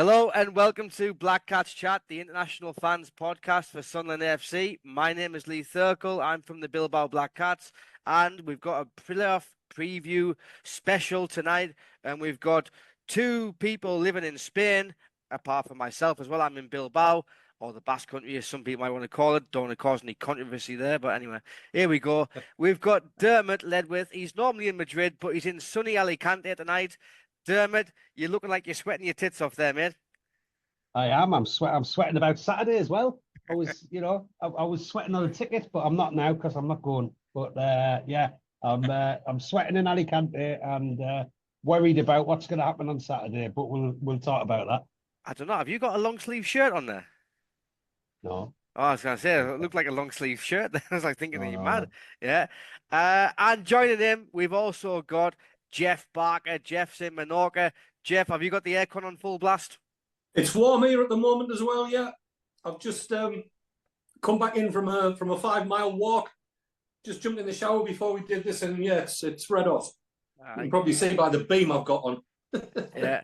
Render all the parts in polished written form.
Hello and welcome to Black Cats Chat, the international fans podcast for Sunderland AFC. My name is Lee Thirkell. I'm from the Bilbao Black Cats, and we've got a playoff preview special tonight. And we've got two people living in Spain, apart from myself as well. I'm in Bilbao, or the Basque Country, as some people might want to call it. Don't want to cause any controversy there, but anyway, here we go. We've got Dermot Ledwith. He's normally in Madrid, but he's in sunny Alicante tonight. Dermot, you're looking like you're sweating your tits off there, mate. I am. I'm sweating about Saturday as well. I was, I was sweating on a ticket, but I'm not now because I'm not going. But yeah, I'm sweating in Alicante and worried about what's going to happen on Saturday. But we'll talk about that. I don't know. Have you got a long sleeve shirt on there? No. Oh, I was going to say, it looked like a long sleeve shirt. I was like thinking, are you mad? No. Yeah. And joining him, we've also got Jeff Barker. Jeff's in Menorca. Jeff, have you got the aircon on full blast? It's warm here at the moment as well, yeah. I've just come back in from a 5-mile walk. Just jumped in the shower before we did this, and yeah, it's red hot. You can probably see by the beam I've got on. Yeah.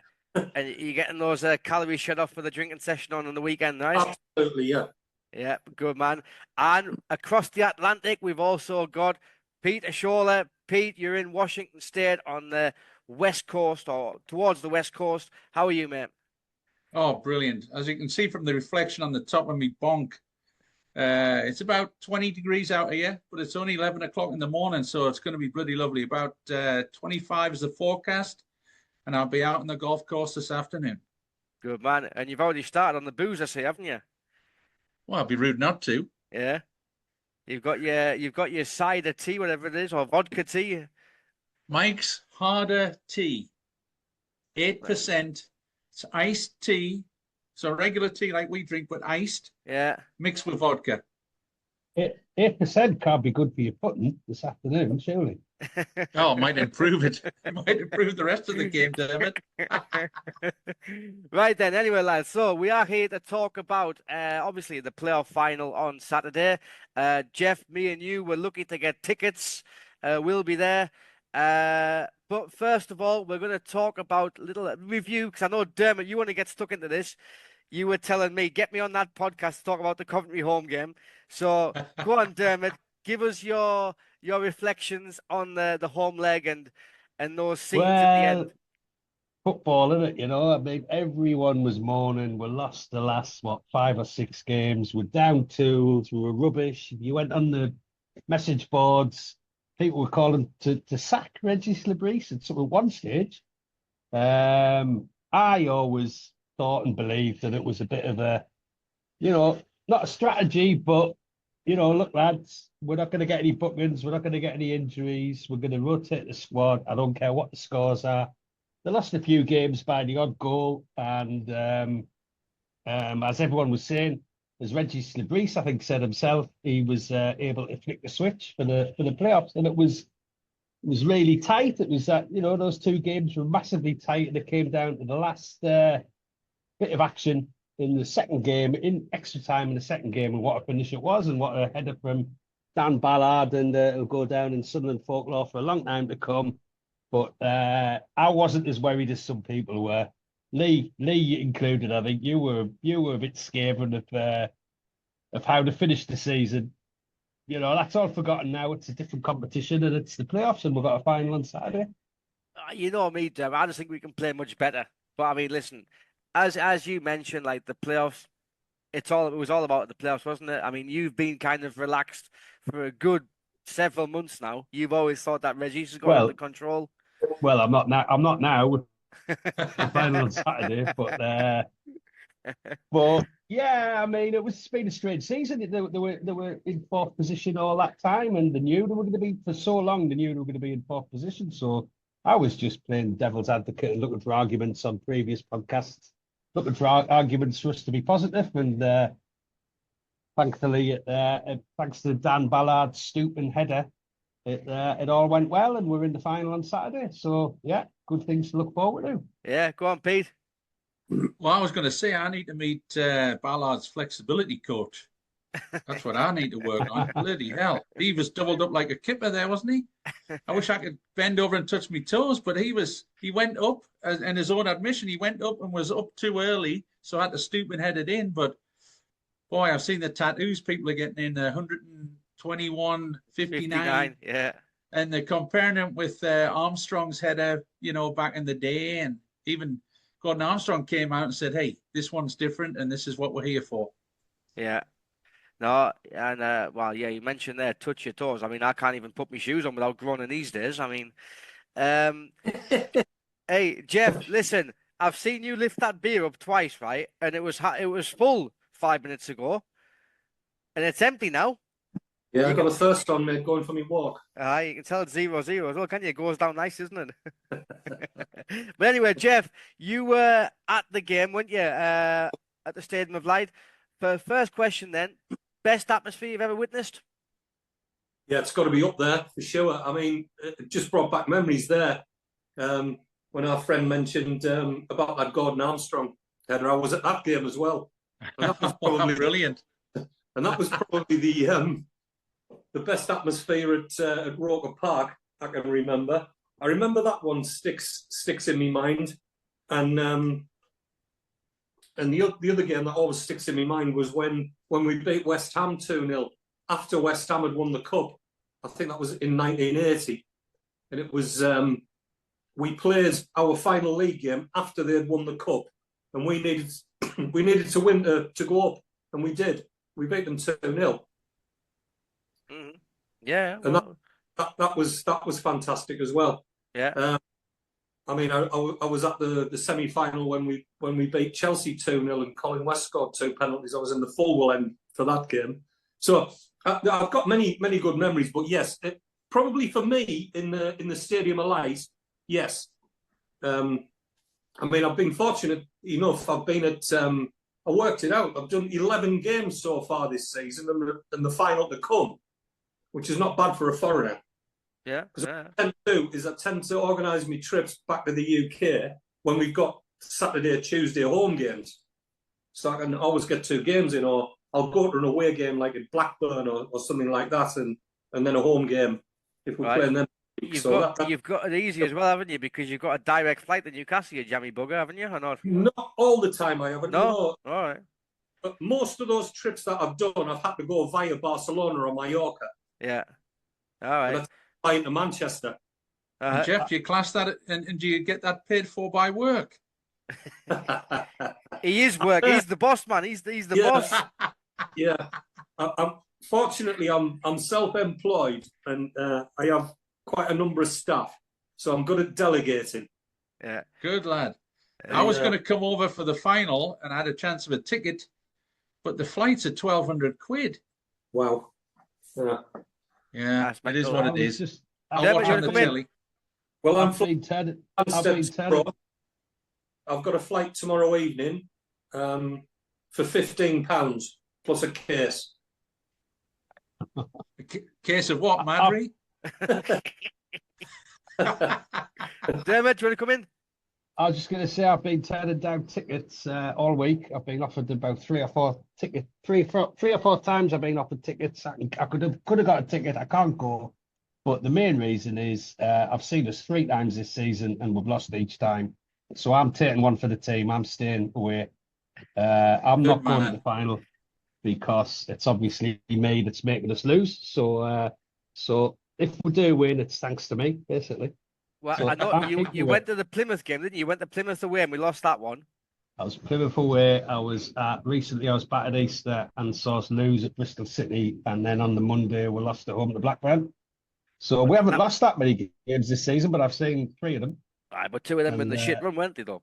And you're getting those calories shut off for the drinking session on the weekend, right? Absolutely, yeah. Yeah, good man. And across the Atlantic, we've also got Peter Showler. Pete, you're in Washington State on the West Coast, or towards the West Coast. How are you, mate? Oh, brilliant. As you can see from the reflection on the top of me bonk, it's about 20 degrees out here, but it's only 11 o'clock in the morning, so it's going to be bloody lovely. About 25 is the forecast, and I'll be out on the golf course this afternoon. Good man. And you've already started on the booze, I see, haven't you? Well, I'd be rude not to. Yeah. You've got your cider tea, whatever it is, or vodka tea. Mike's Harder Tea. 8%. It's iced tea. So regular tea like we drink, but iced. Yeah. Mixed with vodka. 8% can't be good for your footing this afternoon, surely. Oh, it might improve it. It might improve the rest of the game, Dermot. Right then, anyway, lads, so we are here to talk about, obviously, the playoff final on Saturday. Jeff, me and you were lucky to get tickets. We'll be there. But first of all, we're going to talk about a little review, because I know, Dermot, you want to get stuck into this. You were telling me, get me on that podcast to talk about the Coventry home game. So go on, Dermot, give us your reflections on the home leg and those scenes at the end. Football, isn't it? I mean, everyone was moaning. We lost the last, 5 or 6 games. We're down tools. We were rubbish. You went on the message boards. People were calling to sack Reggie Slibreese at one stage. I always thought and believed that it was a bit of a, not a strategy, but, look, lads, we're not going to get any bookings. We're not going to get any injuries. We're going to rotate the squad. I don't care what the scores are. They lost a few games by the odd goal. And as everyone was saying, as Reggie Slibreese, I think, said himself, he was able to flick the switch for the playoffs, and it was really tight. It was that those 2 games were massively tight, and it came down to the last bit of action in the second game, in extra time in the second game, and what a finish it was, and what a header from Dan Ballard, and it'll go down in Sunderland folklore for a long time to come. But I wasn't as worried as some people were. Lee included. I think you were a bit scared of how to finish the season. That's all forgotten now. It's a different competition, and it's the playoffs, and we've got a final on Saturday. You know me, Dev. I just think we can play much better. But I mean, listen, as you mentioned, like the playoffs, it was all about the playoffs, wasn't it? I mean, you've been kind of relaxed for a good several months now. You've always thought that Reggie's has got under control. Well, I'm not now. The final on Saturday, but yeah, I mean, it's been a strange season. They were in 4th position all that time, and they knew they were going to be for so long. They knew they were going to be in 4th position. So I was just playing devil's advocate and looking for arguments on previous podcasts, looking for arguments for us to be positive, and thankfully, thanks to Dan Ballard's stooping header, it all went well, and we're in the final on Saturday. So yeah, good things to look forward to. Yeah, go on, Pete. Well, I was going to say I need to meet Ballard's flexibility coach. That's what I need to work on. Bloody hell. He was doubled up like a kipper there, wasn't he? I wish I could bend over and touch my toes, but he went up, in his own admission, he went up and was up too early, so I had to stoop and head it in. But boy, I've seen the tattoos people are getting in 121, 59. Yeah. And they're comparing them with Armstrong's header, back in the day. And even Gordon Armstrong came out and said, hey, this one's different and this is what we're here for. Yeah. No, and well, yeah, you mentioned there, touch your toes. I mean, I can't even put my shoes on without groaning these days. I mean, hey, Jeff, listen, I've seen you lift that beer up twice, right? And it was full 5 minutes ago, and it's empty now. Yeah, I got a thirst on me going for my walk. You can tell it's 0-0 as well, can't you? It goes down nice, isn't it? But anyway, Jeff, you were at the game, weren't you? At the Stadium of Light. For the first question, then, best atmosphere you've ever witnessed? Yeah, it's got to be up there for sure. I mean, it just brought back memories there. When our friend mentioned about that Gordon Armstrong header, I was at that game as well. And that was probably brilliant. And that was probably the best atmosphere at Roker Park I can remember. I remember that one sticks in my mind, and the other game that always sticks in my mind was when we beat West Ham 2-0 after West Ham had won the cup. I think that was in 1980, and it was we played our final league game after they had won the cup, and we needed to win to go up, and we did. We beat them 2-0. Mm-hmm. Yeah, well. And that was fantastic as well. Yeah. I mean, I was at the semi-final when we beat Chelsea 2-0 and Colin West scored 2 penalties. I was in the full end for that game. So I've got many good memories. But yes, probably for me in the Stadium of Light, yes. I mean, I've been fortunate enough. I've been at I worked it out. I've done 11 games so far this season, and the final to come, which is not bad for a foreigner. Yeah. Because I tend to organise my trips back to the UK when we've got Saturday, Tuesday home games. So I can always get 2 games in, or I'll go to an away game like at Blackburn or something like that, and then a home game if we're playing them. You've got it easy as well, haven't you? Because you've got a direct flight to Newcastle, you jammy bugger, haven't you? Or not? Not all the time, I haven't. No? All right. But most of those trips that I've done, I've had to go via Barcelona or Mallorca. Yeah. All right. Flying to Manchester. Jeff, do you class that, and do you get that paid for by work? He is work. He's the boss, man. He's the boss. Yeah. Fortunately, I'm self-employed, and I have quite a number of staff, so I'm good at delegating. Yeah. Good lad. I was going to come over for the final, and I had a chance of a ticket, but the flight's at 1,200 quid. Wow. Yeah, it is what it is. I'll watch on the telly. Well, I've got a flight tomorrow evening for £15 plus a case. A case of what, Madry? Dermot, do you want to come in? I was just going to say I've been turning down tickets all week. I've been offered about 3 or 4 tickets. 3 or 4 times I've been offered tickets. I could have got a ticket. I can't go. But the main reason is I've seen us 3 times this season and we've lost each time. So I'm taking one for the team. I'm staying away. I'm not going to the final because it's obviously me that's making us lose. So if we do win, it's thanks to me, basically. Well, so I know you went to the Plymouth game, didn't you? You went to Plymouth away and we lost that one. I was Plymouth away. I was recently. I was back at Easter and saw us lose at Bristol City, and then on the Monday we lost at home to Blackburn. So we haven't lost that many games this season, but I've seen 3 of them. Right, but 2 of them in the shit run, weren't they, though?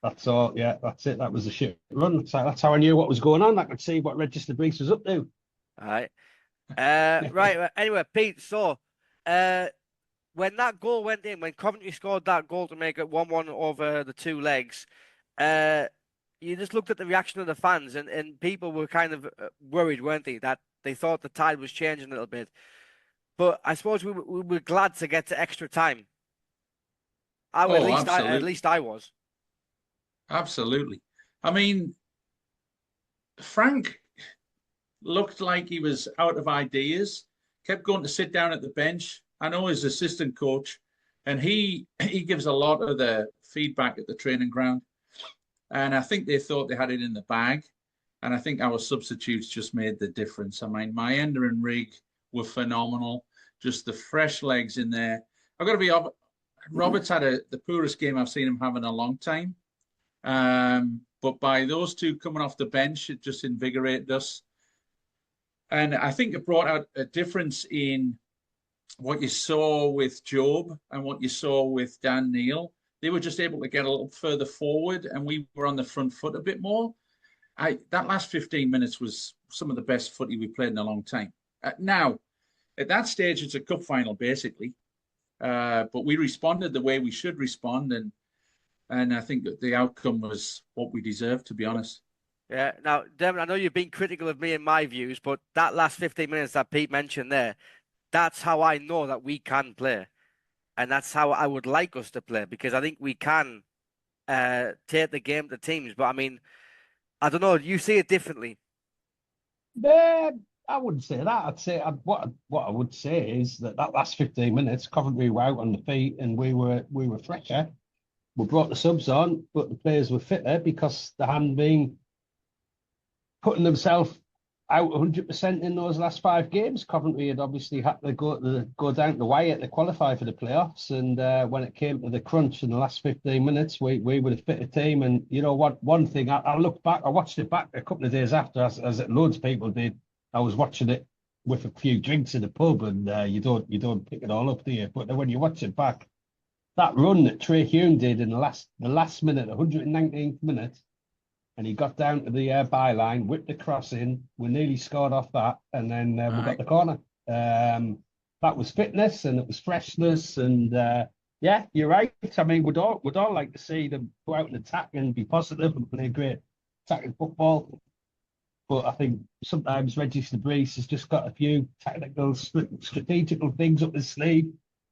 That's all. Yeah, that's it. That was the shit run. So that's how I knew what was going on. I could see what Registered Briefs was up to. All right. Right. Anyway, Pete. So, when that goal went in, when Coventry scored that goal to make it 1-1 over the 2 legs, you just looked at the reaction of the fans, and people were kind of worried, weren't they, that they thought the tide was changing a little bit. But I suppose we were glad to get to extra time. At least I was. Absolutely. I mean, Frank looked like he was out of ideas, kept going to sit down at the bench. I know his assistant coach, and he gives a lot of the feedback at the training ground. And I think they thought they had it in the bag. And I think our substitutes just made the difference. I mean, Mayenda and Rig were phenomenal. Just the fresh legs in there. I've got to be honest, Roberts had the poorest game I've seen him have in a long time. But by those two coming off the bench, it just invigorated us. And I think it brought out a difference in what you saw with Job and what you saw with Dan Neil. They were just able to get a little further forward, and we were on the front foot a bit more. That last 15 minutes was some of the best footy we played in a long time. Now, at that stage, it's a cup final, basically. But we responded the way we should respond, and I think that the outcome was what we deserved, to be honest. Yeah. Now, Dermot, I know you've been critical of me and my views, but that last 15 minutes that Pete mentioned there, that's how I know that we can play. And that's how I would like us to play, because I think we can take the game to teams. But, I mean, I don't know. You see it differently. I wouldn't say that. I'd say what I would say is that last 15 minutes, Coventry were out on the feet and we were fresher. We brought the subs on, but the players were fitter because they hadn't been putting themselves out 100% in those last 5 games. Coventry had obviously had to go down the wire to qualify for the playoffs, and when it came to the crunch in the last 15 minutes, we were the fitter team. And you know what? One thing I looked back, I watched it back a couple of days after, as loads of people did. I was watching it with a few drinks in the pub, and you don't pick it all up, do you? But when you watch it back, that run that Trey Hume did in the last minute, 119th minute, and he got down to the byline, whipped the cross in. We nearly scored off that, and then we got the corner. That was fitness, and it was freshness, and yeah, you're right. I mean, we'd all like to see them go out and attack and be positive and play great attacking football. But I think sometimes Reggie Breeze has just got a few tactical, strategical things up his sleeve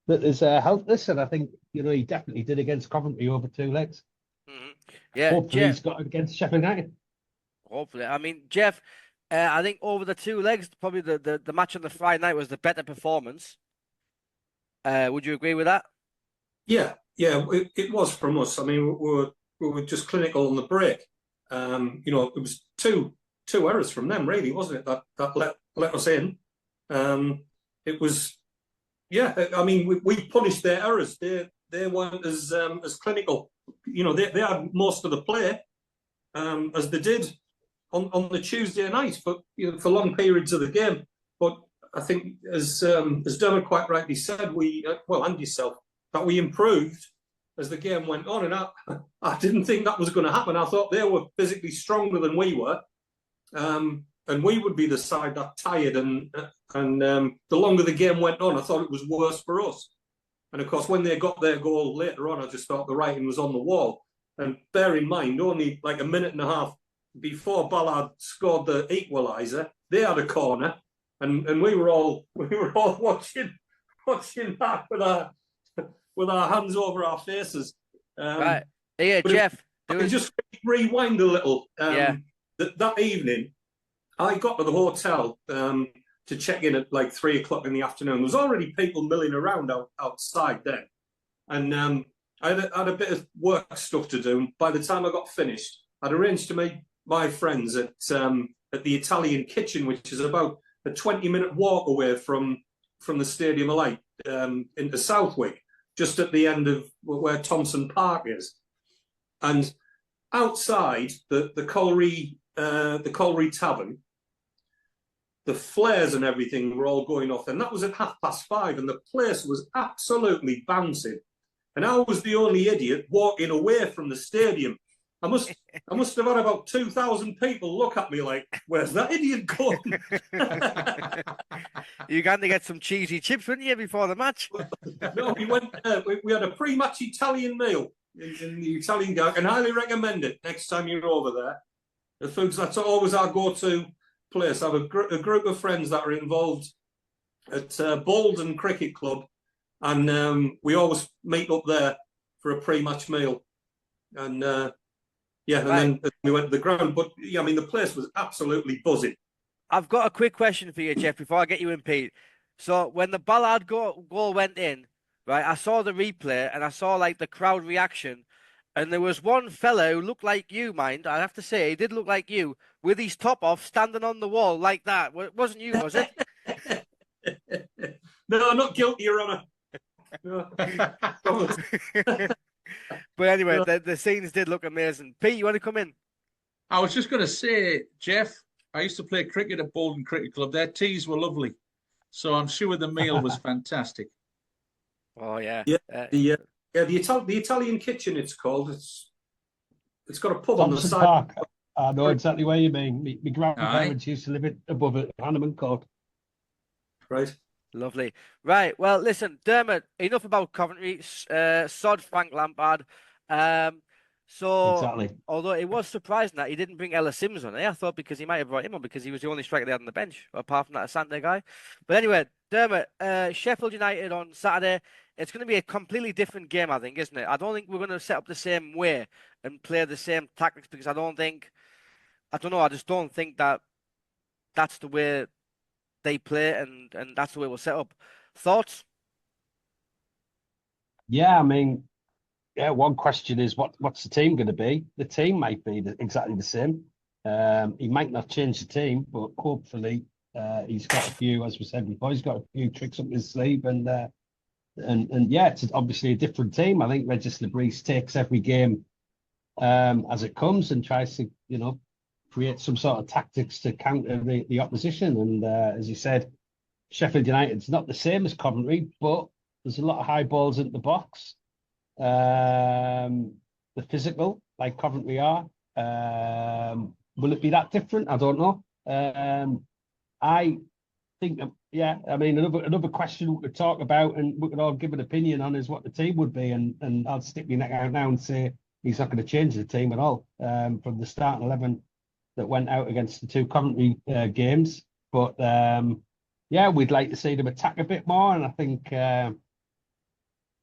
that has helped us, and I think he definitely did against Coventry over 2 legs. Mm-hmm. Yeah, hopefully Jeff, he's got it against Sheffield United. Hopefully, I mean, Jeff, I think over the 2 legs, probably the match on the Friday night was the better performance. Would you agree with that? Yeah, it was from us. I mean, we were just clinical on the break. It was two errors from them, really, wasn't it? That let us in. It was, yeah. I mean, we punished their errors. They weren't as clinical. They had most of the play, as they did on the Tuesday night for long periods of the game. But I think, as Dermot quite rightly said, and yourself, that we improved as the game went on, and I didn't think that was going to happen. I thought they were physically stronger than we were. And we would be the side that tired, and the longer the game went on, I thought it was worse for us. And of course, when they got their goal later on, I just thought the writing was on the wall. And bear in mind, only like a minute and a half before Ballard scored the equaliser, they had a corner, and we were all watching that with our hands over our faces. Right, yeah, Jeff. I can just rewind a little. Yeah. That evening, I got to the hotel to check in at like 3 o'clock in the afternoon. There was already people milling around outside then. And I had a bit of work stuff to do. And by the time I got finished, I'd arranged to meet my friends at the Italian Kitchen, which is about a 20-minute walk away from the Stadium of Light into Southwick, just at the end of where Thompson Park is. And outside the Colry Tavern, the flares and everything were all going off, and that was at 5:30, and the place was absolutely bouncing. And I was the only idiot walking away from the stadium. I must have had about 2,000 people look at me like, "Where's that idiot going?" You're going to get some cheesy chips, wouldn't you, before the match? No, we went. We had a pre-match Italian meal in the Italian gang, and highly recommend it next time you're over there. The foods, that's always our go-to place. I have a group of friends that are involved at Bolden Cricket Club, and we always meet up there for a pre-match meal. And and then we went to the ground. But yeah, I mean, the place was absolutely buzzing. I've got a quick question for you, Jeff, before I get you in, Pete. So when the Ballard goal went in, right, I saw the replay and I saw like the crowd reaction. And there was one fellow who looked like you, mind. I have to say, he did look like you, with his top off, standing on the wall like that. It wasn't you, was it? No, not guilty, Your Honour. No. But anyway, the scenes did look amazing. Pete, you want to come in? I was just going to say, Jeff, I used to play cricket at Bolton Cricket Club. Their teas were lovely. So I'm sure the meal was fantastic. Oh, yeah. The Italian kitchen, it's called. It's got a pub Thompson on the side. Park. I know exactly where you mean. My grandparents used to live above it, Hanneman Court. Right. Lovely. Right. Well, listen, Dermot, enough about Coventry. Sod Frank Lampard. Exactly. Although it was surprising that he didn't bring Ella Sims on, I thought because he might have brought him on because he was the only striker they had on the bench, apart from that Asante guy. But anyway, Dermot, Sheffield United on Saturday. It's going to be a completely different game, I think, isn't it? I don't think we're going to set up the same way and play the same tactics because I just don't think that that's the way they play and that's the way we'll set up. Thoughts? Yeah, I mean, one question is what's the team going to be? The team might be exactly the same. He might not change the team, but hopefully he's got a few, as we said before, he's got a few tricks up his sleeve and yeah, it's obviously a different team. I think Regis Lebris takes every game as it comes and tries to, create some sort of tactics to counter the opposition. And as you said, Sheffield United's not the same as Coventry, but there's a lot of high balls into the box. The physical, like Coventry are. Will it be that different? I don't know. I think, I mean, another question we could talk about and we could all give an opinion on is what the team would be. And I'll stick my neck out now and say he's not going to change the team at all from the starting 11 that went out against the two Coventry games. But we'd like to see them attack a bit more. And I think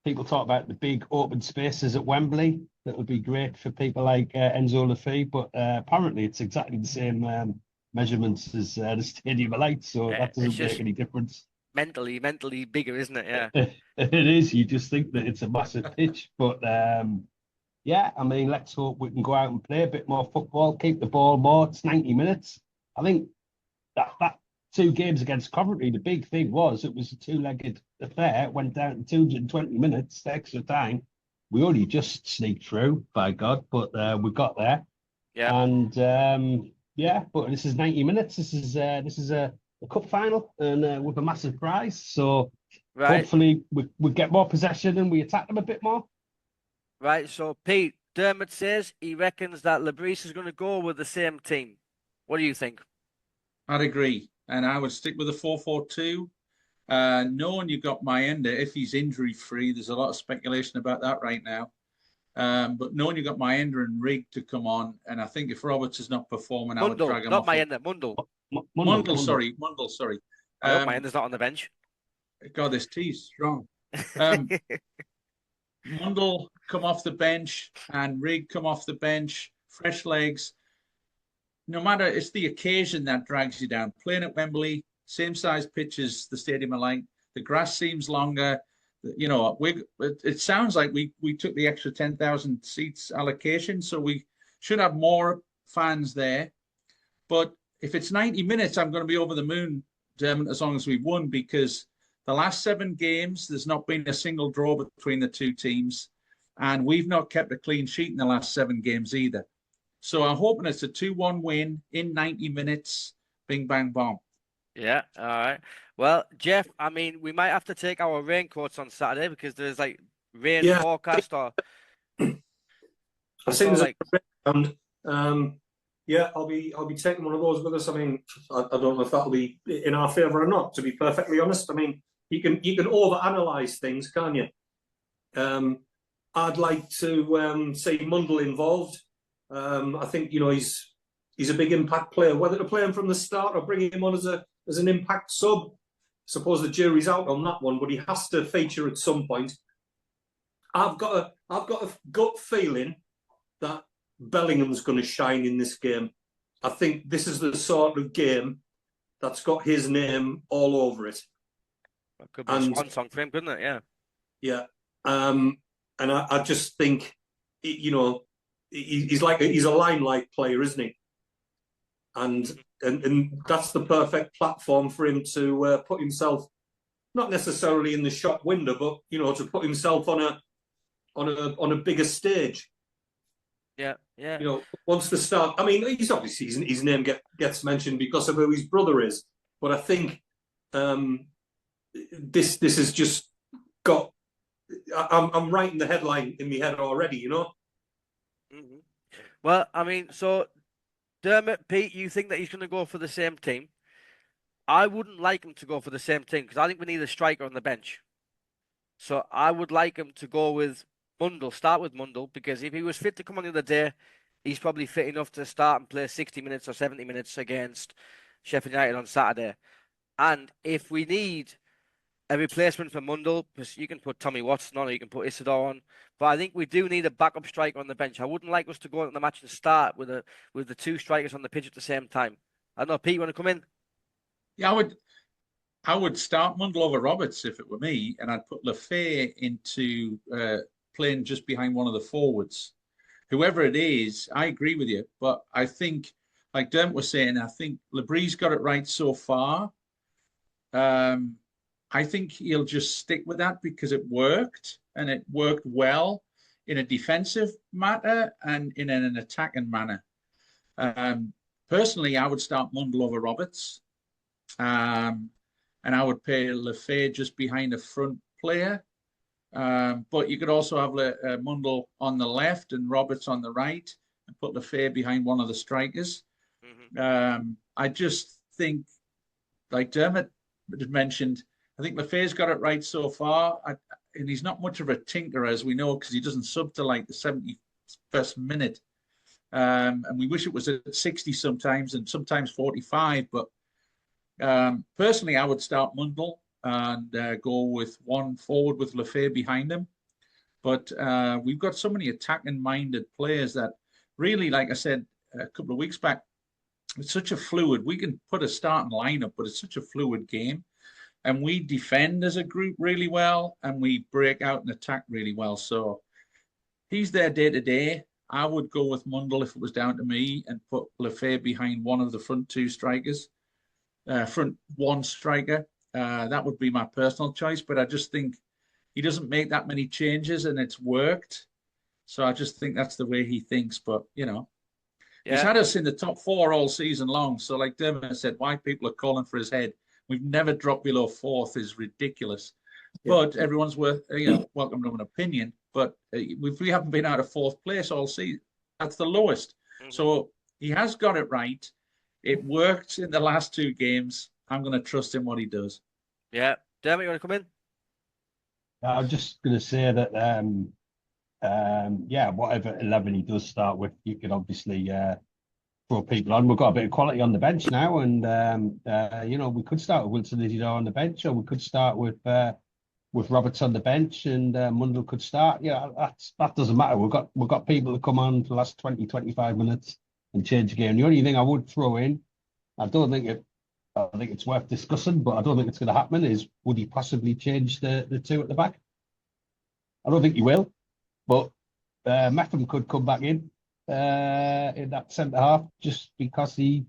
people talk about the big open spaces at Wembley. That would be great for people like Enzo Lafay. But apparently it's exactly the same measurements as the Stadium of Light. So that doesn't make any difference. Mentally bigger, isn't it? Yeah. It is. You just think that it's a massive pitch. But I mean, let's hope we can go out and play a bit more football, keep the ball more. It's 90 minutes. I think that two games against Coventry, the big thing was it was a two-legged affair. It went down to 220 minutes, the extra time. We only just sneaked through, by God, but we got there. Yeah. And but this is 90 minutes. This is a cup final and with a massive prize. So hopefully we get more possession and we attack them a bit more. Right, so Pete, Dermot says he reckons that Lebris is going to go with the same team. What do you think? I'd agree. And I would stick with the 4-4-2. Knowing you've got Mayenda, if he's injury-free, there's a lot of speculation about that right now. But knowing you've got Mayenda and Rigg to come on, and I think if Roberts is not performing, I would drag him off. Not Mayenda, Mundle. Mundle, sorry. Mayenda's not on the bench. God, this tea's strong. Mundle come off the bench and Rigg come off the bench, fresh legs. No matter, it's the occasion that drags you down. Playing at Wembley, same size pitch as the Stadium of Light. The grass seems longer. It sounds like we took the extra 10,000 seats allocation, so we should have more fans there. But if it's 90 minutes, I'm going to be over the moon, Dermot, as long as we've won, because the last 7 games, there's not been a single draw between the two teams. And we've not kept a clean sheet in the last 7 games either. So I'm hoping it's a 2-1 win in 90 minutes. Bing, bang, bomb. Yeah, all right. Well, Jeff, I mean, we might have to take our raincoats on Saturday because there's like rain forecast or... I think there's a round. I'll be taking one of those with us. I mean, I don't know if that'll be in our favour or not, to be perfectly honest. I mean, you can overanalyze things, can't you? I'd like to see Mundle involved. I think he's a big impact player. Whether to play him from the start or bring him on as an impact sub, I suppose the jury's out on that one. But he has to feature at some point. I've got a gut feeling that Bellingham's going to shine in this game. I think this is the sort of game that's got his name all over it. That could be a swan song for him, couldn't it? Yeah. Yeah. And I just think, you know, he's a limelight player, isn't he? And that's the perfect platform for him to put himself, not necessarily in the shop window, but you know, to put himself on a bigger stage. Yeah, yeah. You know, once the start. I mean, he's obviously his name gets mentioned because of who his brother is, but I think this has just got. I'm writing the headline in my head already. You know. Mm-hmm. Well, I mean, so Dermot, Pete, you think that he's going to go for the same team? I wouldn't like him to go for the same team because I think we need a striker on the bench. So I would like him to go with Mundle, start with Mundle, because if he was fit to come on the other day, he's probably fit enough to start and play 60 minutes or 70 minutes against Sheffield United on Saturday. And if we need a replacement for Mundle, because you can put Tommy Watson on or you can put Isidore on, but I think we do need a backup striker on the bench. I wouldn't like us to go into the match and start with the two strikers on the pitch at the same time. I don't know, Pete, you want to come in? Yeah, I would start Mundle over Roberts if it were me, and I'd put Lefay into playing just behind one of the forwards. Whoever it is, I agree with you, but I think, like Dermot was saying, I think Labry's got it right so far. I think he'll just stick with that because it worked, and it worked well in a defensive matter and in an attacking manner. Personally, I would start Mundle over Roberts. And I would pay Lefay just behind a front player. But you could also have Mundle on the left and Roberts on the right and put Lefay behind one of the strikers. Mm-hmm. I just think, like Dermot had mentioned, I think Lefay's got it right so far. And he's not much of a tinkerer, as we know, because he doesn't sub to like the 71st minute. And we wish it was at 60 sometimes and sometimes 45, but personally, I would start Mundle and go with one forward with Lefay behind him. But we've got so many attacking-minded players that really, like I said a couple of weeks back, it's such a fluid. We can put a starting lineup, but it's such a fluid game. And we defend as a group really well, and we break out and attack really well. So he's there day to day. I would go with Mundle if it was down to me and put Lefay behind one of the front two strikers. Front one striker. That would be my personal choice, but I just think he doesn't make that many changes and it's worked. So I just think that's the way he thinks. But, you know, he's had us in the top four all season long. So like Dermot said, why people are calling for his head. We've never dropped below fourth is ridiculous. Yeah. But everyone's welcome to an opinion. But we haven't been out of fourth place all season. That's the lowest. Mm-hmm. So he has got it right. It worked in the last two games. I'm going to trust him what he does. Yeah. Dermot, you want to come in? I'm just going to say that, whatever 11 he does start with, you could obviously throw people on. We've got a bit of quality on the bench now, and, we could start with Wilson Isidore on the bench, or we could start with Roberts on the bench, and Mundle could start. Yeah, that doesn't matter. We've got people to come on for the last 20, 25 minutes and change the game. The only thing I would throw in, I think it's worth discussing, but I don't think it's going to happen, is would he possibly change the two at the back? I don't think he will, but Metham could come back in that centre half just because he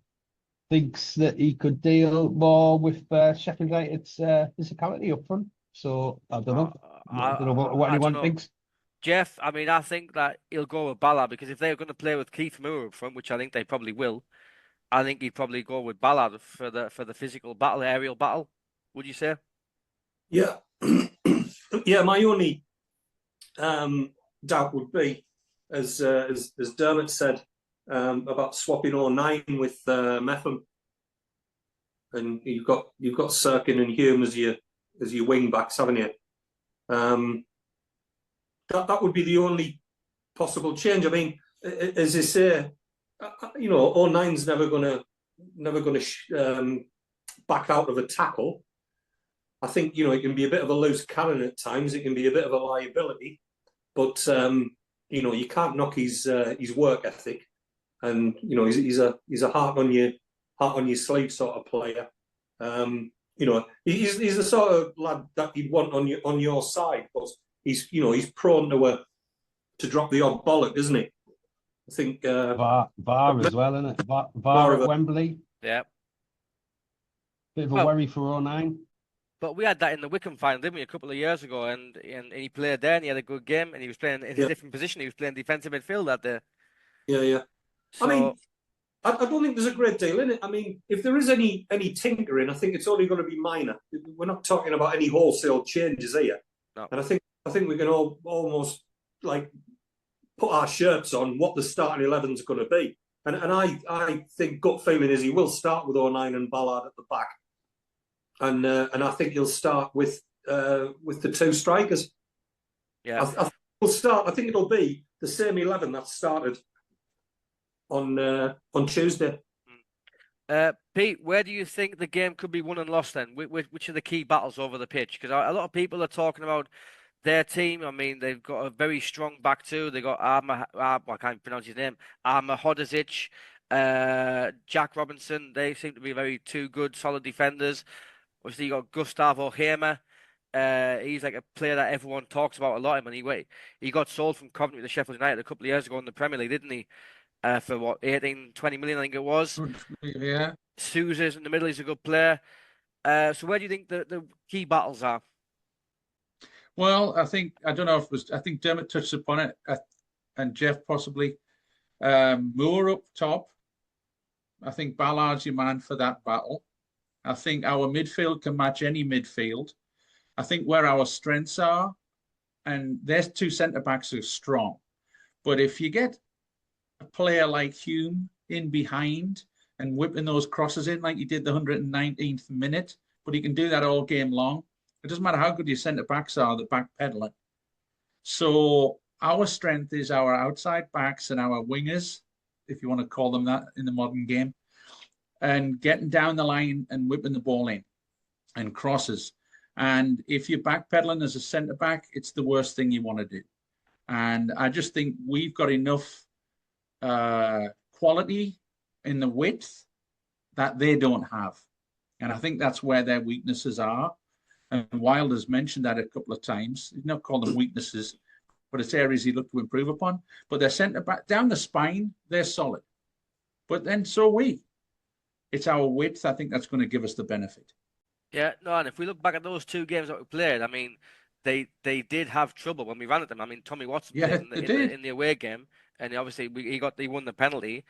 thinks that he could deal more with Sheffield United's physicality up front. So I don't know. I don't know what anyone thinks. Jeff, I mean, I think that he'll go with Ballard because if they're going to play with Keith Moore up front, which I think they probably will, I think he'd probably go with Ballard for the physical battle, aerial battle. Would you say? Yeah, yeah. My only doubt would be, as Dermot said, about swapping 09 with Metham, and you've got Sirkin and Hume as your wing backs, haven't you? That would be the only possible change. I mean, as you say, 09's never gonna back out of a tackle. I think it can be a bit of a loose cannon at times. It can be a bit of a liability, but you can't knock his work ethic, and he's a heart on your sleeve sort of player. You know, he's the sort of lad that you'd want on your side, but he's prone to drop the odd bollock, isn't he? I think VAR as well, isn't it? VAR at Wembley. Yeah. Bit of a worry for 09. But we had that in the Wickham final, didn't we, a couple of years ago? And he played there and he had a good game and he was playing in a different position. He was playing defensive midfield that day. Yeah. So, I mean, I don't think there's a great deal in it. I mean, if there is any tinkering, I think it's only going to be minor. We're not talking about any wholesale changes here. No. And I think we can all almost like put our shirts on what the starting 11 is going to be. And I think gut feeling is he will start with 09 and Ballard at the back. And I think he'll start with the two strikers. Yeah. I think it'll be the same 11 that started on Tuesday. Pete, where do you think the game could be won and lost then? Which are the key battles over the pitch? Because a lot of people are talking about their team. I mean, they've got a very strong back two. They got I can't pronounce his name. Hodzic, Jack Robinson. They seem to be two good, solid defenders. Obviously, you got Gustavo Hamer. He's like a player that everyone talks about a lot. I mean, he got sold from Coventry to Sheffield United a couple of years ago in the Premier League, didn't he? For what, 18, 20 million, I think it was. Yeah. Sousa's in the middle. He's a good player. So where do you think the key battles are? Well, I think Dermot touched upon it, and Jeff possibly. Moore up top. I think Ballard's your man for that battle. I think our midfield can match any midfield. I think where our strengths are, and their two centre-backs are strong. But if you get a player like Hume in behind and whipping those crosses in like he did the 119th minute, but he can do that all game long. It doesn't matter how good your centre-backs are, they're backpedaling. So our strength is our outside backs and our wingers, if you want to call them that in the modern game, and getting down the line and whipping the ball in and crosses. And if you're backpedaling as a centre-back, it's the worst thing you want to do. And I just think we've got enough quality in the width that they don't have. And I think that's where their weaknesses are. And Wilder's mentioned that a couple of times. He's not called them weaknesses, but it's areas he looked to improve upon. But their centre-back, down the spine, they're solid. But then so are we. It's our width, I think, that's going to give us the benefit. Yeah, no, and if we look back at those two games that we played, I mean, they did have trouble when we ran at them. I mean, Tommy Watson played in the away game, and obviously he won the penalty.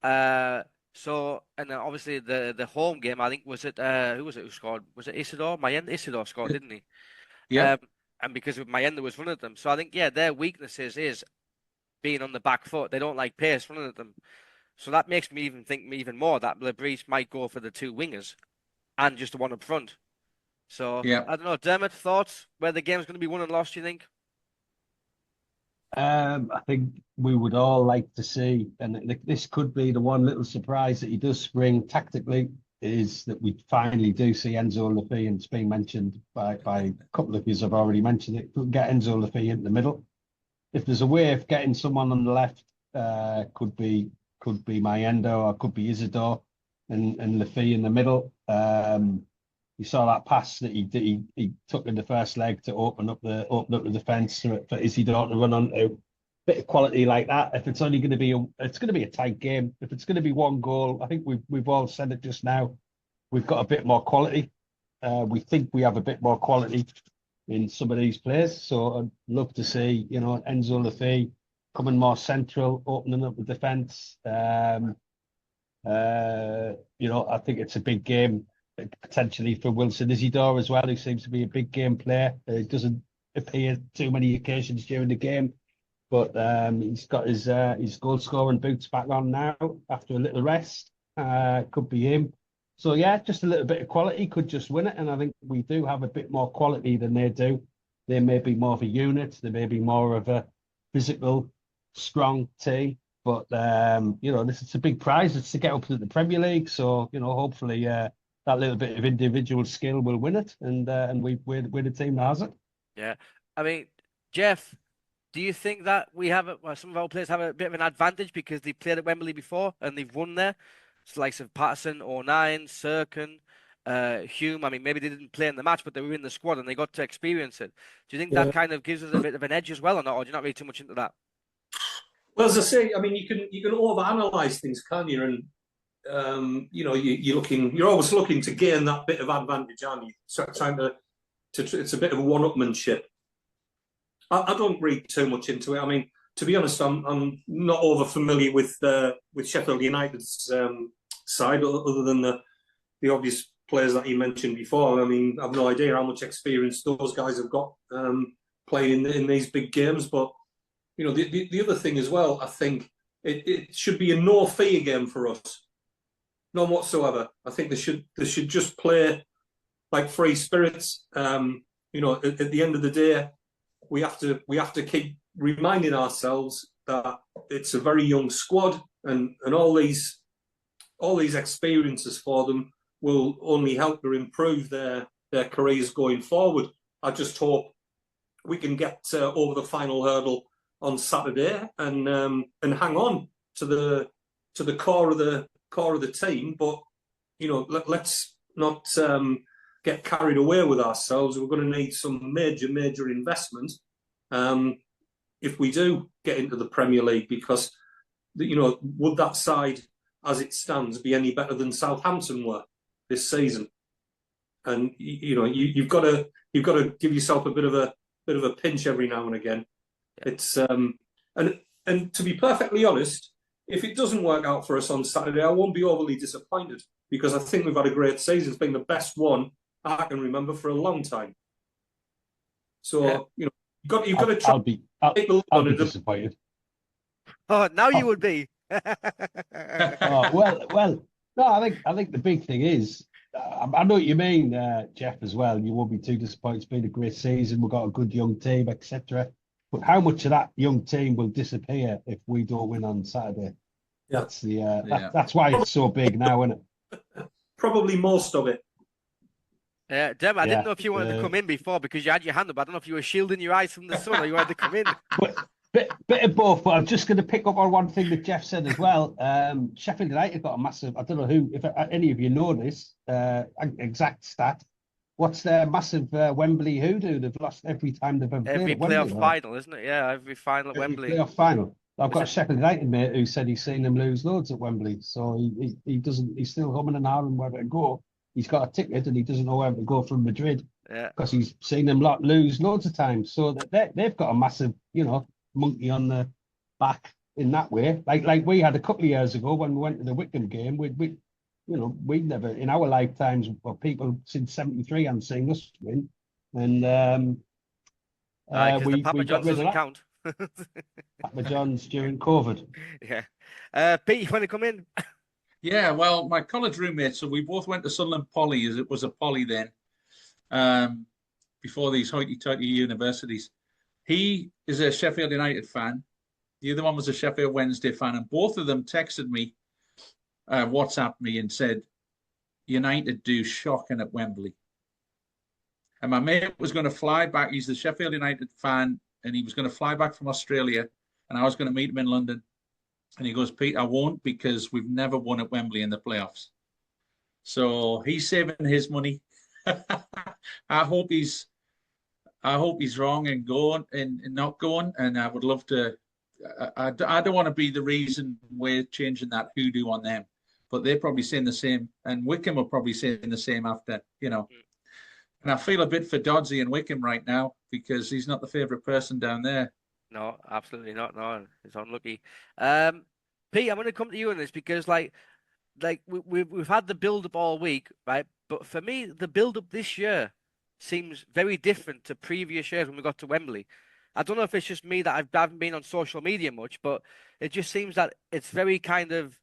So, and then obviously the home game, I think, was it who was it who scored? Was it Isidore? Isidore scored, didn't he? Yeah. And because Mayenda was running at them, so I think their weaknesses is being on the back foot. They don't like pace running at them. So that makes me even think even more that Lebris might go for the two wingers and just the one up front. So, yeah. I don't know. Dermot, thoughts where the game's going to be won and lost, you think? I think we would all like to see, and this could be the one little surprise that he does spring tactically, is that we finally do see Enzo Lafay, and it's been mentioned by a couple of you have already mentioned it. We'll get Enzo Lafay in the middle. If there's a way of getting someone on the left, could be Mayendo or could be Isidore and Lafay in the middle. You saw that pass that he took in the first leg to open up the defence for Isidore to run on. A bit of quality like that. If it's only going to be a tight game. If it's going to be one goal, I think we've all said it just now. We've got a bit more quality. We think we have a bit more quality in some of these players. So I'd love to see Enzo Lafay coming more central, opening up the defence. I think it's a big game potentially for Wilson Isidore as well, who seems to be a big game player. It doesn't appear too many occasions during the game, but he's got his goal scoring boots back on now after a little rest. Could be him. So yeah, just a little bit of quality could just win it, and I think we do have a bit more quality than they do. They may be more of a unit. They may be more of a physical, strong team. But this is a big prize. It's to get up to the Premier League. So hopefully that little bit of individual skill will win it, and we're the team that has it. Yeah, I mean, Jeff, do you think that some of our players have a bit of an advantage because they played at Wembley before and they've won there? It's the likes of Patterson, 09, Sirkin, Hume. I mean, maybe they didn't play in the match, but they were in the squad and they got to experience it. Do you think Yeah. that kind of gives us a bit of an edge as well, or not? Or do you not read too much into that? Well, as I say, I mean, you can overanalyze things, can't you? And you're always looking to gain that bit of advantage, aren't you? So trying to it's a bit of a one-upmanship. I don't read too much into it. I mean, to be honest, I'm not over familiar with Sheffield United's side, other than the obvious players that you mentioned before. I mean, I've no idea how much experience those guys have got playing in these big games. But you know, the other thing as well, I think it should be a no-fee game for us, none whatsoever. I think they should just play like free spirits. You know, at the end of the day, we have to keep reminding ourselves that it's a very young squad, and all these experiences for them will only help to improve their careers going forward. I just hope we can get over the final hurdle on Saturday and hang on to the core of the team. But you know, let's not get carried away with ourselves. We're going to need some major investment if we do get into the Premier League, because you know, would that side as it stands be any better than Southampton were this season? And you know, you've got to give yourself a bit of a pinch every now and again. It's and to be perfectly honest, if it doesn't work out for us on Saturday, I won't be overly disappointed, because I think we've had a great season. It's been the best one I can remember for a long time. So you know, you've got to try. I'll be disappointed. Oh, now you would be. Well. No, I think the big thing is, I know what you mean, Jeff, as well. You won't be too disappointed. It's been a great season. We've got a good young team, etc. But how much of that young team will disappear if we don't win on Saturday? Yeah. That's why it's so big now, isn't it? Probably most of it. Dermot, I didn't know if you wanted to come in before because you had your hand up. I don't know if you were shielding your eyes from the sun or you wanted to come in. Bit of both, but I'm just going to pick up on one thing that Jeff said as well. Sheffield United got a massive, I don't know if any of you know this, exact stat. What's their massive Wembley hoodoo? They've lost every time they've ever played every at Wembley, playoff final, isn't it? Yeah, every final at Wembley. Playoff final. I've got a Sheffield United mate who said he's seen them lose loads at Wembley. So he doesn't, he's still humming and hawing where to go. He's got a ticket and he doesn't know where to go from Madrid because he's seen them lose loads of times. So they've got a massive, you know, monkey on the back in that way. Like we had a couple of years ago when we went to the Wickham game, we'd never in our lifetimes, or people since '73 and seen us win. And the Papa John's doesn't count. Papa John's during COVID. Yeah. Pete, you want to come in? Yeah, well, my college roommate, so we both went to Sunderland Poly, as it was a poly then, before these hoity-toity universities. He is a Sheffield United fan. The other one was a Sheffield Wednesday fan. And both of them texted me, WhatsApped me and said, United do shocking at Wembley. And my mate was going to fly back. He's the Sheffield United fan. And he was going to fly back from Australia. And I was going to meet him in London. And he goes, Pete, I won't, because we've never won at Wembley in the playoffs. So he's saving his money. I hope he's wrong and going and not going. And I would love to. I don't want to be the reason we're changing that hoodoo on them, but they're probably saying the same. And Wickham are probably saying the same after, you know. And I feel a bit for Doddsy and Wickham right now because he's not the favourite person down there. No, absolutely not. No, it's unlucky. Pete, I'm going to come to you on this because, like we've had the build-up all week, right? But for me, the build-up this year seems very different to previous years when we got to Wembley. I don't know if it's just me that I haven't been on social media much, but it just seems that it's very kind of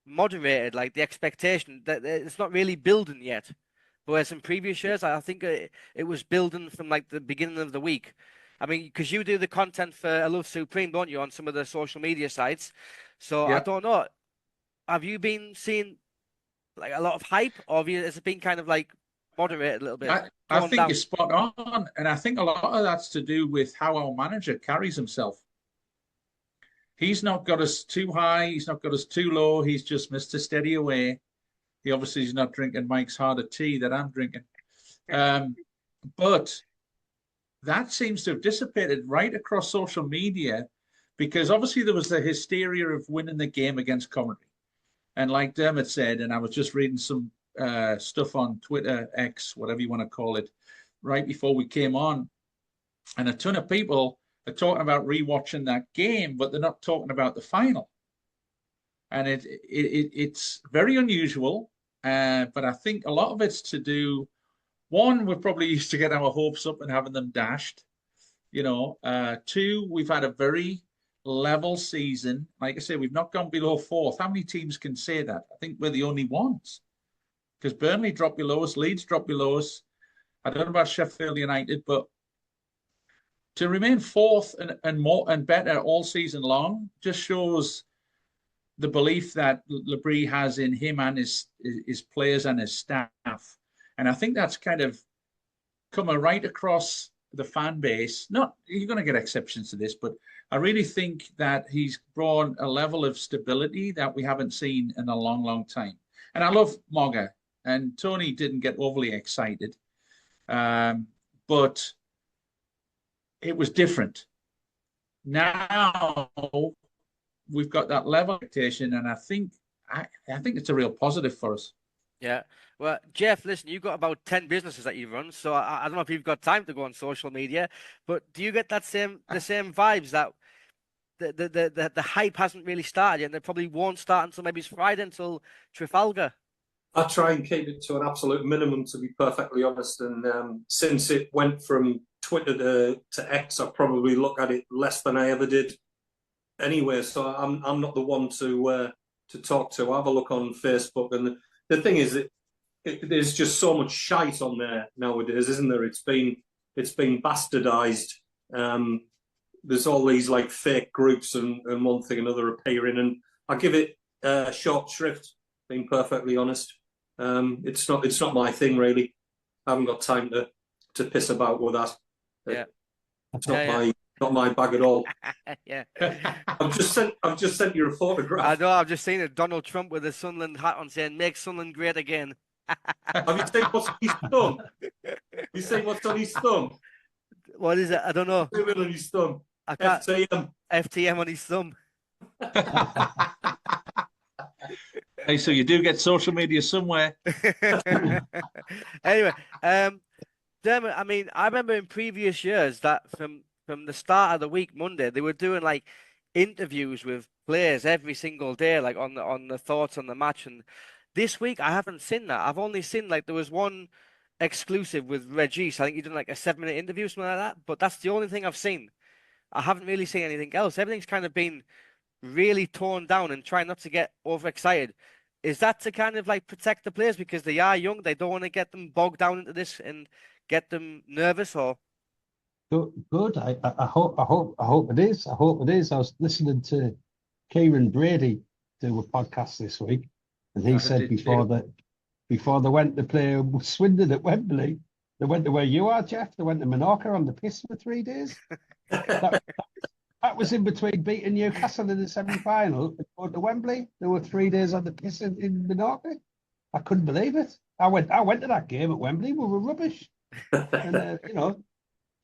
moderated, like the expectation that it's not really building yet. Whereas in previous years, I think it was building from like the beginning of the week. I mean, because you do the content for I Love Supreme, don't you, on some of the social media sites? So I don't know. Have you been seeing like a lot of hype, or has it been kind of like moderated a little bit? I think you're spot on, and I think a lot of that's to do with how our manager carries himself. He's not got us too high, he's not got us too low. He's just Mr. Steady Away. He obviously is not drinking Mike's Harder tea that I'm drinking. But that seems to have dissipated right across social media, because obviously there was the hysteria of winning the game against Coventry. And like Dermot said, and I was just reading some stuff on Twitter, X, whatever you want to call it, right before we came on, and a ton of people are talking about rewatching that game, but they're not talking about the final. And it's very unusual, but I think a lot of it's to do, one, we're probably used to getting our hopes up and having them dashed. Two, we've had a very level season. Like I say, we've not gone below fourth. How many teams can say that? I think we're the only ones, because Burnley dropped below us, Leeds dropped below us. I don't know about Sheffield United, but to remain fourth and more and better all season long just shows the belief that Labrie has in him and his players and his staff. And I think that's kind of come right across the fan base. You're going to get exceptions to this, but I really think that he's brought a level of stability that we haven't seen in a long, long time. And I love Mogga, and Tony didn't get overly excited, but it was different. Now we've got that level of expectation, and I think it's a real positive for us. Yeah. Well, Jeff, listen, you've got about 10 businesses that you run, so I don't know if you've got time to go on social media, but do you get the same vibes that the hype hasn't really started yet, and it probably won't start until maybe it's Friday, until Trafalgar? I try and keep it to an absolute minimum, to be perfectly honest. And since it went from Twitter to X, I probably look at it less than I ever did anyway. So I'm not the one to talk to. I have a look on Facebook, and the thing is that there's just so much shite on there nowadays, isn't there? It's been bastardized. There's all these like fake groups and one thing another appearing, and I give it short shrift, being perfectly honest. It's not my thing, really. I haven't got time to piss about with that. Yeah. It's not my bag at all. Yeah. I've just sent you a photograph. I know, I've just seen it. Donald Trump with a Sunderland hat on saying, "Make Sunderland great again." Have you seen what's on his thumb? You seen what's on his thumb? What is it? I don't know. Zoom in on his thumb. I can't. FTM on his thumb. Hey, so you do get social media somewhere. Anyway, Dermot, I mean, I remember in previous years that from the start of the week, Monday, they were doing like interviews with players every single day, like on the thoughts on the match. And this week, I haven't seen that. I've only seen like there was one exclusive with Regis. I think he did like a 7-minute interview, something like that. But that's the only thing I've seen. I haven't really seen anything else. Everything's kind of been really toned down and trying not to get overexcited. Is that to kind of like protect the players because they are young? They don't want to get them bogged down into this and get them nervous, or? Good. I hope it is. I hope it is. I was listening to Kieran Brady do a podcast this week, and he said before they went to play Swindon at Wembley, they went to where you are, Jeff. They went to Menorca on the piss for 3 days. That was in between beating Newcastle in the semi-final and going to Wembley. There were 3 days on the piss in Menorca. I couldn't believe it. I went to that game at Wembley. We were rubbish. And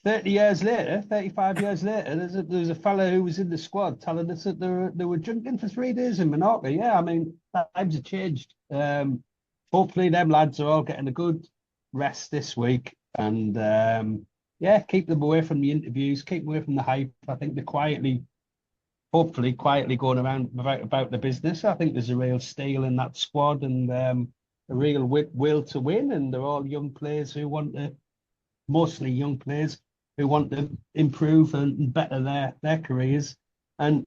30 years later, 35 years later, there's a fella who was in the squad telling us that they were drinking for 3 days in Menorca. Yeah, I mean, times have changed. Hopefully them lads are all getting a good rest this week, and keep them away from the interviews, keep them away from the hype. I think they're hopefully quietly going around about the business. I think there's a real steel in that squad, and a real will to win, and they're all young players mostly young players who want to improve and better their careers. And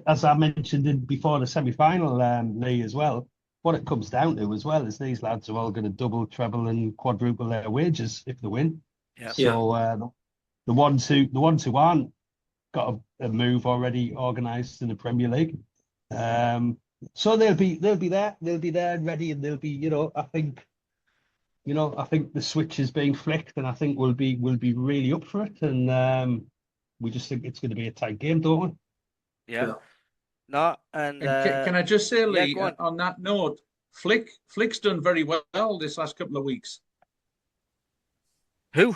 as I mentioned before the semi-final, Lee, as well, what it comes down to as well is these lads are all going to double, treble and quadruple their wages if they win. Yeah. So the ones who aren't got a move already organised in the Premier League. So they'll be there and ready, and they'll be, I think the switch is being flicked, and I think we'll be really up for it, and we just think it's going to be a tight game, don't we? Yeah. No, and can I just say, Lee, on on that note, Flick's done very well this last couple of weeks. Who?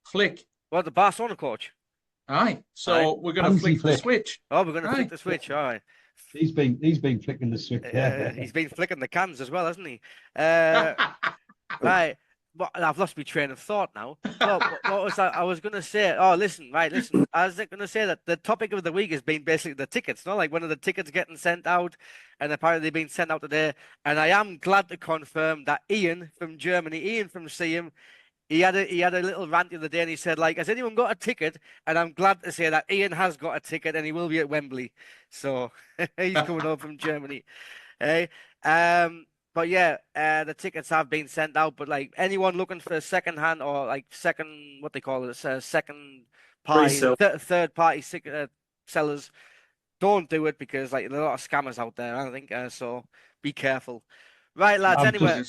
Flick. Well, the Barcelona coach. Aye. So we're going to flick the switch. Oh, we're going to flick the switch. All right. He's been flicking the switch. He's been flicking the cans as well, hasn't he? Right. Well, I've lost my train of thought now. Well, what was that? I was going to say, listen. I was going to say that the topic of the week has been basically the tickets, no? Like, when are the tickets getting sent out? And apparently they've been sent out today. And I am glad to confirm that Ian from Germany, Ian from Seaham, he had a little rant the other day, and he said, like, has anyone got a ticket? And I'm glad to say that Ian has got a ticket, and he will be at Wembley. So he's coming over from Germany. Hey, but yeah, the tickets have been sent out. But like, anyone looking for a second hand or like second, what they call it, second party, third party sellers, don't do it, because like there are a lot of scammers out there. I think so. Be careful. Right, lads. Anyway.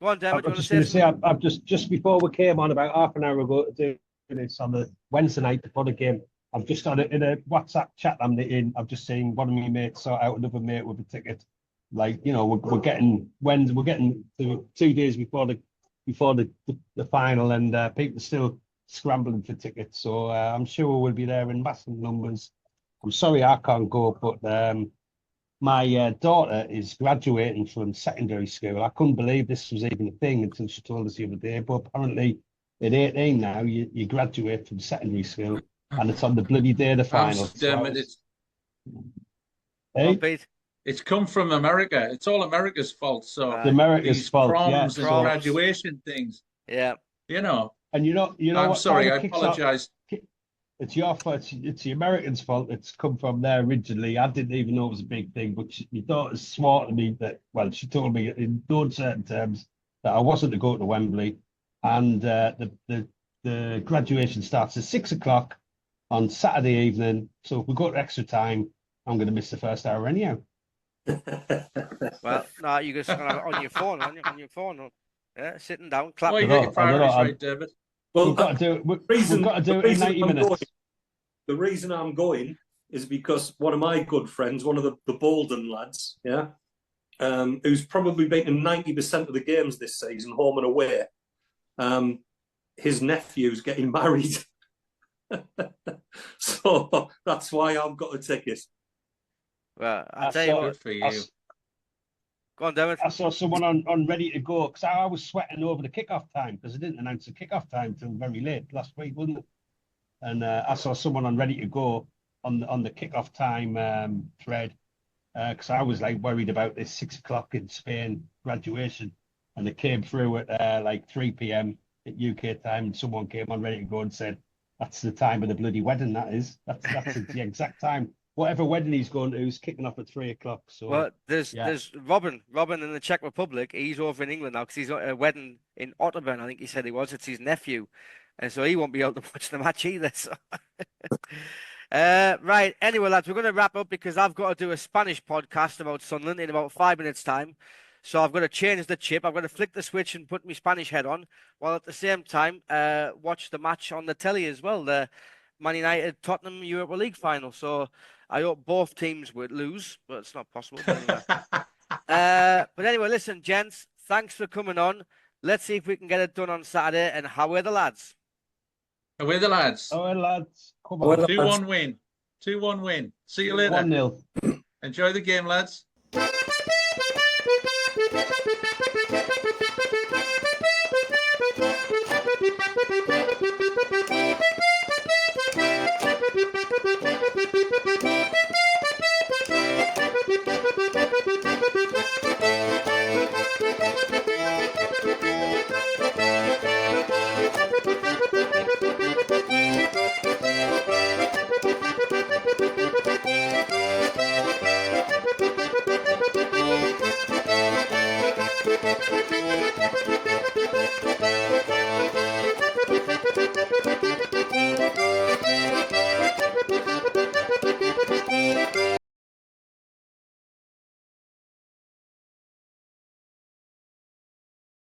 Go on, Dermot, I'm just going to say, I've just before we came on about half an hour ago to do this on the Wednesday night before the game, I've just got it in a WhatsApp chat I'm in. I've just seen one of my mates sort out another mate with a ticket. Like, you know, we're getting to 2 days before the final, and people are still scrambling for tickets. So I'm sure we'll be there in massive numbers. I'm sorry I can't go, but my daughter is graduating from secondary school. I couldn't believe this was even a thing until she told us the other day. But apparently, at 18 now, you graduate from secondary school, and it's on the bloody day of the final. It's come from America. It's all America's fault. So the America's fault, proms and graduation things. Yeah, you know. And you know. I'm sorry. I apologize. It's your fault. It's the Americans' fault. It's come from there originally. I didn't even know it was a big thing, but my daughter's smart to me that, well, she told me in no uncertain terms that I wasn't to go to Wembley, and the graduation starts at 6 o'clock on Saturday evening. So if we go to extra time, I'm going to miss the first hour anyhow. Well, no, you're just going to have it on your phone, on your phone. Yeah, sitting down, clapping. Well, you got your priorities right, David. Well, we've got to do it. We've got to do it in 90 minutes. The reason I'm going is because one of my good friends, one of the Bolden lads, yeah, who's probably been to 90% of the games this season, home and away, his nephew's getting married. So that's why I've got a ticket. Well, I'll tell you what. For you. Go on, Dermot. I saw someone on ready to go, because I was sweating over the kickoff time, because they didn't announce the kickoff time till very late last week, wasn't it? And I saw someone on ready to go on the kickoff time thread, because I was like worried about this 6 o'clock in Spain graduation, and it came through at like 3 p.m. at UK time, and someone came on ready to go and said, "That's the time of the bloody wedding. That's the exact time." Whatever wedding he's going to is kicking off at 3 o'clock. So, well, there's Robin in the Czech Republic. He's over in England now because he's got a wedding in Otterburn. I think he said he was. It's his nephew, and so he won't be able to watch the match either. So, right. Anyway, lads, we're going to wrap up because I've got to do a Spanish podcast about Sunderland in about 5 minutes' time. So I've got to change the chip. I've got to flick the switch and put my Spanish head on, while at the same time watch the match on the telly as well. The Man United Tottenham Europa League final. So I hope both teams would lose, but it's not possible. But anyway, listen, gents, thanks for coming on. Let's see if we can get it done on Saturday. And how are the lads? Away the lads. Away lads. Come on. 2-1 win. 2-1 win. See you later. 1-0. Enjoy the game, lads. Thank you.